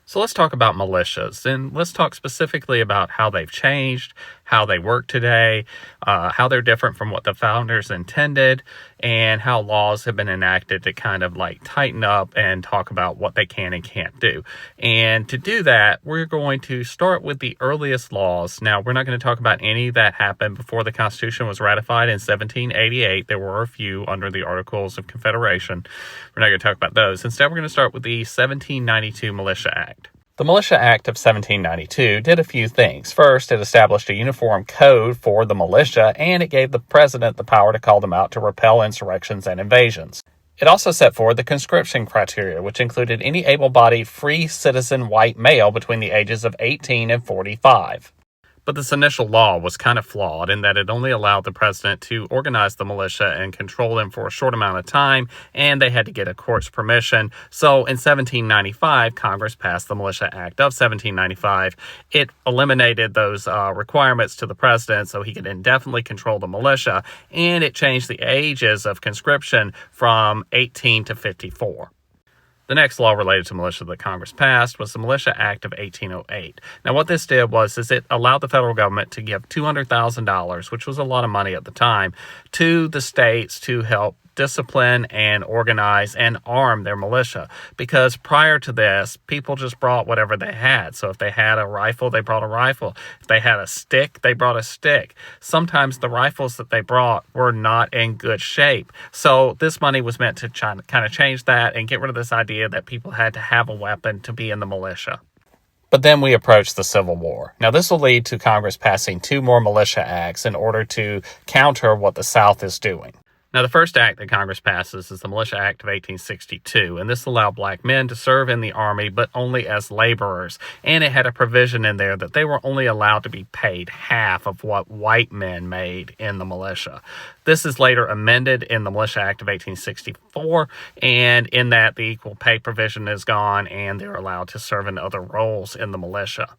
So let's talk about militias, and let's talk specifically about how they've changed, how they work today, how they're different from what the founders intended, and how laws have been enacted to kind of like tighten up and talk about what they can and can't do. And to do that, we're going to start with the earliest laws. Now, we're not going to talk about any that happened before the Constitution was ratified in 1788. There were a few under the Articles of Confederation. We're not going to talk about those. Instead, we're going to start with the 1792 Militia Act. The Militia Act of 1792 did a few things. First, it established a uniform code for the militia, and it gave the president the power to call them out to repel insurrections and invasions. It also set forward the conscription criteria, which included any able-bodied free citizen white male between the ages of 18 and 45. But this initial law was kind of flawed in that it only allowed the president to organize the militia and control them for a short amount of time, and they had to get a court's permission. So in 1795, Congress passed the Militia Act of 1795. It eliminated those requirements to the president so he could indefinitely control the militia, and it changed the ages of conscription from 18 to 54. The next law related to militia that Congress passed was the Militia Act of 1808. Now, what this did was it allowed the federal government to give $200,000, which was a lot of money at the time, to the states to help discipline and organize and arm their militia. Because prior to this, people just brought whatever they had. So if they had a rifle, they brought a rifle. If they had a stick, they brought a stick. Sometimes the rifles that they brought were not in good shape. So this money was meant to kind of change that and get rid of this idea that people had to have a weapon to be in the militia. But then we approach the Civil War. Now, this will lead to Congress passing 2 more militia acts in order to counter what the South is doing. Now, the first act that Congress passes is the Militia Act of 1862, and this allowed black men to serve in the Army, but only as laborers. And it had a provision in there that they were only allowed to be paid half of what white men made in the militia. This is later amended in the Militia Act of 1864, and in that the equal pay provision is gone, and they're allowed to serve in other roles in the militia.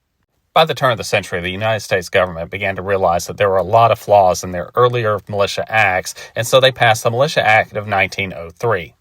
By the turn of the century, the United States government began to realize that there were a lot of flaws in their earlier militia acts, and so they passed the Militia Act of 1903.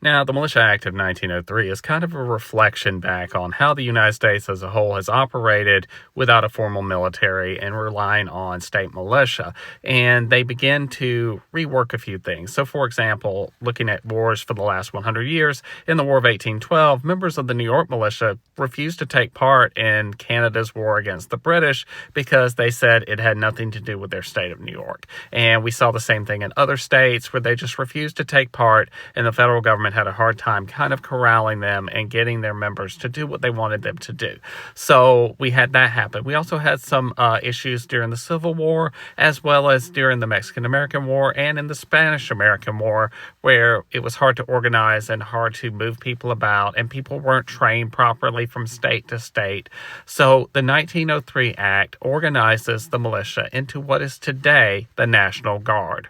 Now, the Militia Act of 1903 is kind of a reflection back on how the United States as a whole has operated without a formal military and relying on state militia. And they begin to rework a few things. So, for example, looking at wars for the last 100 years, in the War of 1812, members of the New York militia refused to take part in Canada's war against the British because they said it had nothing to do with their state of New York. And we saw the same thing in other states where they just refused to take part, and the federal government had a hard time kind of corralling them and getting their members to do what they wanted them to do. So we had that happen. We also had some issues during the Civil War, as well as during the Mexican-American War and in the Spanish-American War, where it was hard to organize and hard to move people about, and people weren't trained properly from state to state. So the 1903 Act organizes the militia into what is today the National Guard.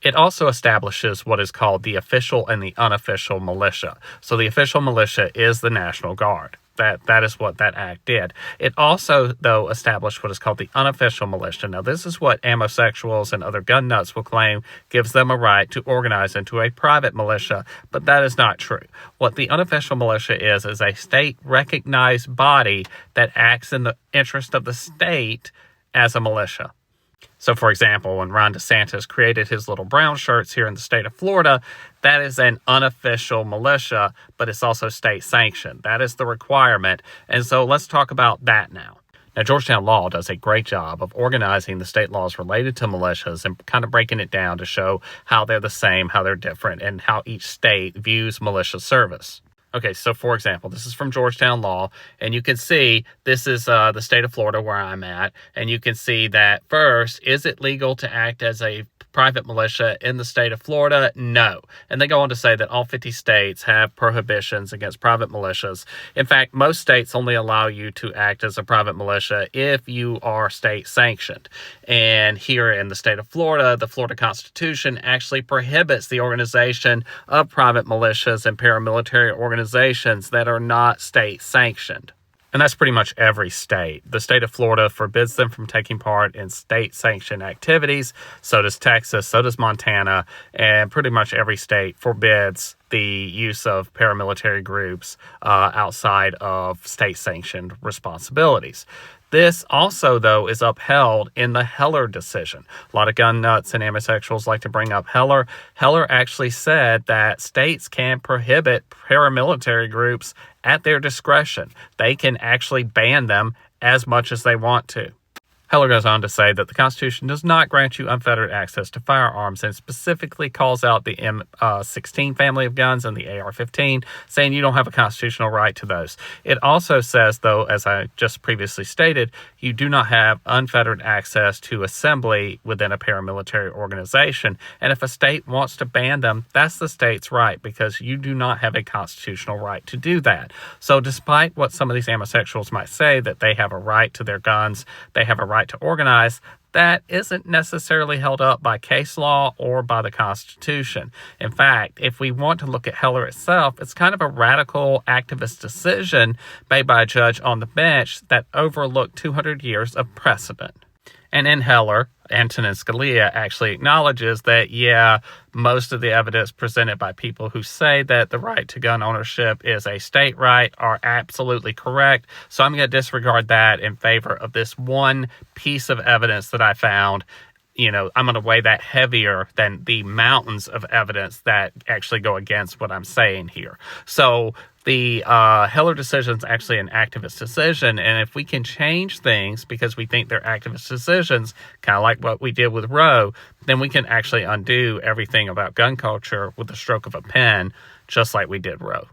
It also establishes what is called the official and the unofficial militia. So the official militia is the National Guard. That is what that act did. It also, though, established what is called the unofficial militia. Now, this is what homosexuals and other gun nuts will claim gives them a right to organize into a private militia, but that is not true. What the unofficial militia is a state-recognized body that acts in the interest of the state as a militia. So, for example, when Ron DeSantis created his little brown shirts here in the state of Florida, that is an unofficial militia, but it's also state sanctioned. That is the requirement. And so let's talk about that now. Now, Georgetown Law does a great job of organizing the state laws related to militias and kind of breaking it down to show how they're the same, how they're different, and how each state views militia service. Okay, so for example, this is from Georgetown Law, and you can see this is the state of Florida where I'm at, and you can see that first, is it legal to act as a private militia in the state of Florida? No. And they go on to say that all 50 states have prohibitions against private militias. In fact, most states only allow you to act as a private militia if you are state sanctioned. And here in the state of Florida, the Florida Constitution actually prohibits the organization of private militias and paramilitary organizations that are not state sanctioned. And that's pretty much every state. The state of Florida forbids them from taking part in state-sanctioned activities. So does Texas, so does Montana, and pretty much every state forbids the use of paramilitary groups outside of state-sanctioned responsibilities. This also, though, is upheld in the Heller decision. A lot of gun nuts and ambisexuals like to bring up Heller. Heller actually said that states can prohibit paramilitary groups at their discretion. They can actually ban them as much as they want to. Heller goes on to say that the Constitution does not grant you unfettered access to firearms and specifically calls out the M16 family of guns and the AR-15, saying you don't have a constitutional right to those. It also says, though, as I just previously stated, you do not have unfettered access to assembly within a paramilitary organization. And if a state wants to ban them, that's the state's right, because you do not have a constitutional right to do that. So despite what some of these ambisexuals might say, that they have a right to their guns, they have a right to organize, that isn't necessarily held up by case law or by the Constitution. In fact, if we want to look at Heller itself, it's kind of a radical activist decision made by a judge on the bench that overlooked 200 years of precedent. And in Heller, Antonin Scalia actually acknowledges that, yeah, most of the evidence presented by people who say that the right to gun ownership is a state right are absolutely correct. So I'm going to disregard that in favor of this one piece of evidence that I found. You know, I'm going to weigh that heavier than the mountains of evidence that actually go against what I'm saying here. So the Heller decision is actually an activist decision, and if we can change things because we think they're activist decisions, kind of like what we did with Roe, then we can actually undo everything about gun culture with the stroke of a pen, just like we did Roe.